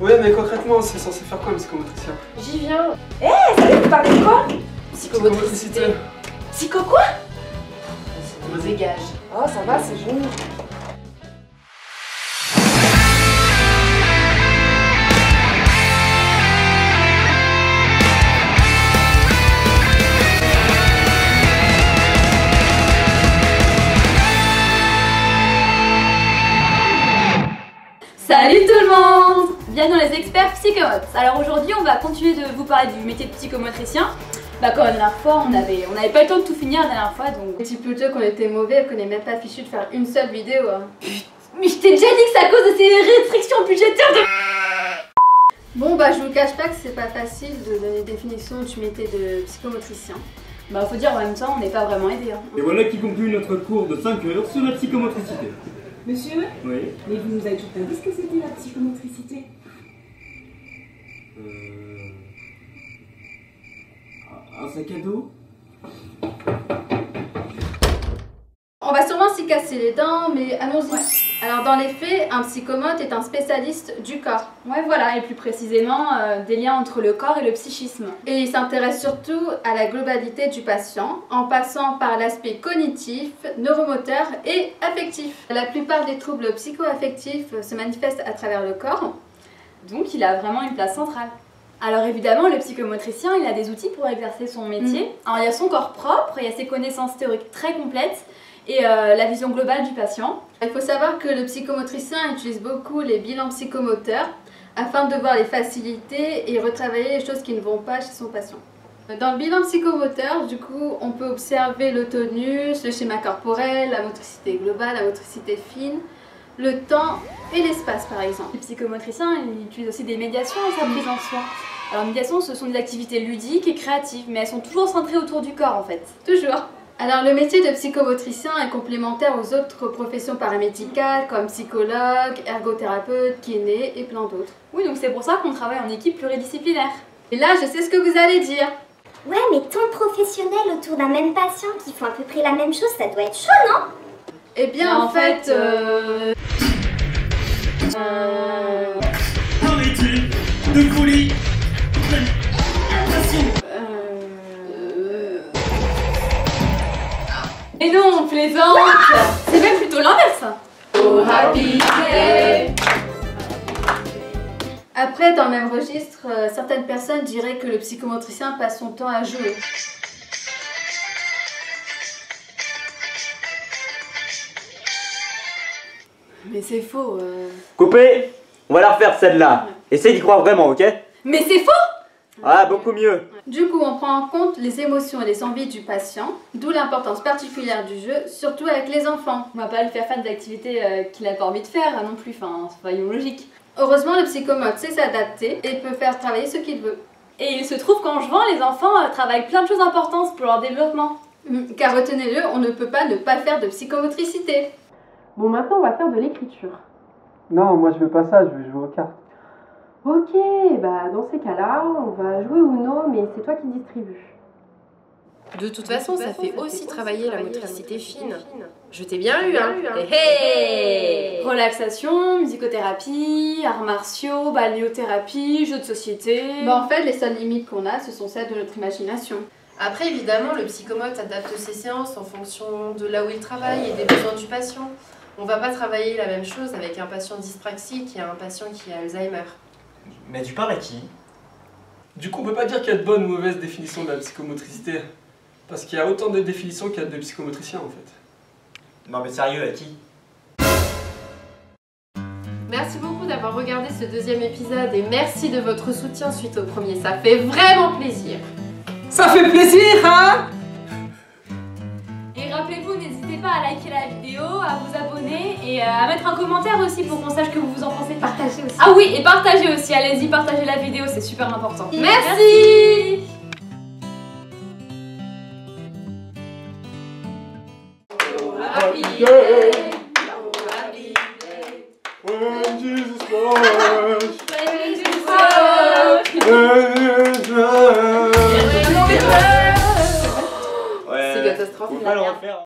Ouais, mais concrètement, c'est censé faire quoi le psychomotricien? J'y viens. Eh, ça vous parlez de quoi? Psychomotricité. Psycho quoi? Vas-y. Dégage. Oh, ça va, c'est joli. Salut tout le monde! Bienvenue dans les experts psychomotes. Alors aujourd'hui on va continuer de vous parler du métier de psychomotricien. Bah comme la dernière fois on avait pas le temps de tout finir la dernière fois donc... Dis plutôt qu'on était mauvais et qu'on n'est même pas fichu de faire une seule vidéo. Hein. Mais je t'ai déjà dit que c'est à cause de ces restrictions budgétaires de... Bon bah je vous cache pas que c'est pas facile de donner définition du métier de psychomotricien. Bah faut dire en même temps on n'est pas vraiment aidé. Hein. Et voilà qui conclut notre cours de 5 heures sur la psychomotricité. Monsieur, Oui. mais vous nous avez toujours pas dit ce que c'était la psychomotricité. Un sac à dos? On va sûrement s'y casser les dents, mais allons-y. Ouais. Alors dans les faits, un psychomote est un spécialiste du corps. Ouais voilà, et plus précisément des liens entre le corps et le psychisme. Et il s'intéresse surtout à la globalité du patient, en passant par l'aspect cognitif, neuromoteur et affectif. La plupart des troubles psycho-affectifs se manifestent à travers le corps. Donc il a vraiment une place centrale. Alors évidemment, le psychomotricien, il a des outils pour exercer son métier. Alors il y a son corps propre, il y a ses connaissances théoriques très complètes et la vision globale du patient. Il faut savoir que le psychomotricien utilise beaucoup les bilans psychomoteurs afin de voir les facilités et retravailler les choses qui ne vont pas chez son patient. Dans le bilan psychomoteur, du coup, on peut observer le tonus, le schéma corporel, la motricité globale, la motricité fine, le temps et l'espace par exemple. Le psychomotricien, il utilise aussi des médiations dans sa prise en soin. Alors médiations, ce sont des activités ludiques et créatives, mais elles sont toujours centrées autour du corps en fait. Toujours. Alors le métier de psychomotricien est complémentaire aux autres professions paramédicales comme psychologue, ergothérapeute, kiné et plein d'autres. Oui, donc c'est pour ça qu'on travaille en équipe pluridisciplinaire. Et là, je sais ce que vous allez dire. Ouais, mais tant de professionnels autour d'un même patient qui font à peu près la même chose, ça doit être chaud, non? Eh bien, en fait... Arrêtez de voler. Et non, on plaisante. C'est même plutôt l'inverse. Oh happy day. Après, dans le même registre, certaines personnes diraient que le psychomotricien passe son temps à jouer. Mais c'est faux. Coupez. On va la refaire celle-là. Essaye d'y croire vraiment, ok? Mais c'est faux. Ah, beaucoup mieux. Du coup, on prend en compte les émotions et les envies du patient, d'où l'importance particulière du jeu, surtout avec les enfants. On va pas le faire faire des activités qu'il n'a pas envie de faire non plus, enfin, c'est pas logique. Heureusement, le psychomote sait s'adapter et peut faire travailler ce qu'il veut. Et il se trouve qu'en jouant, les enfants travaillent plein de choses importantes pour leur développement. Car retenez-le, on ne peut pas ne pas faire de psychomotricité. Bon, maintenant on va faire de l'écriture. Non, moi je veux pas ça, je veux jouer aux cartes. Ok, bah dans ces cas-là, on va jouer Uno, mais c'est toi qui distribues. De toute façon, ça fait aussi travailler la motricité fine. Je t'ai bien eu, hein. Hey. Relaxation, musicothérapie, arts martiaux, balnéothérapie, jeux de société... Bah en fait, les seules limites qu'on a, ce sont celles de notre imagination. Après, évidemment, le psychomote adapte ses séances en fonction de là où il travaille et des besoins du patient. On va pas travailler la même chose avec un patient dyspraxique et un patient qui a Alzheimer. Mais tu parles à qui? Du coup, on peut pas dire qu'il y a de bonnes ou mauvaises définitions de la psychomotricité. Parce qu'il y a autant de définitions qu'il y a de psychomotriciens en fait. Non mais sérieux, à qui? Merci beaucoup d'avoir regardé ce deuxième épisode et merci de votre soutien suite au premier. Ça fait vraiment plaisir. Ça fait plaisir, hein? Et rappelez-vous, n'hésitez pas à liker la vidéo, à vous abonner et à mettre un commentaire aussi pour qu'on sache que vous en pensez. Partagez aussi. Ah oui, et partagez aussi, allez-y, partagez la vidéo, c'est super important. Merci. Happy day. Happy day. When Jesus was. When Jesus was. C'est catastrophique. Faut pas le refaire.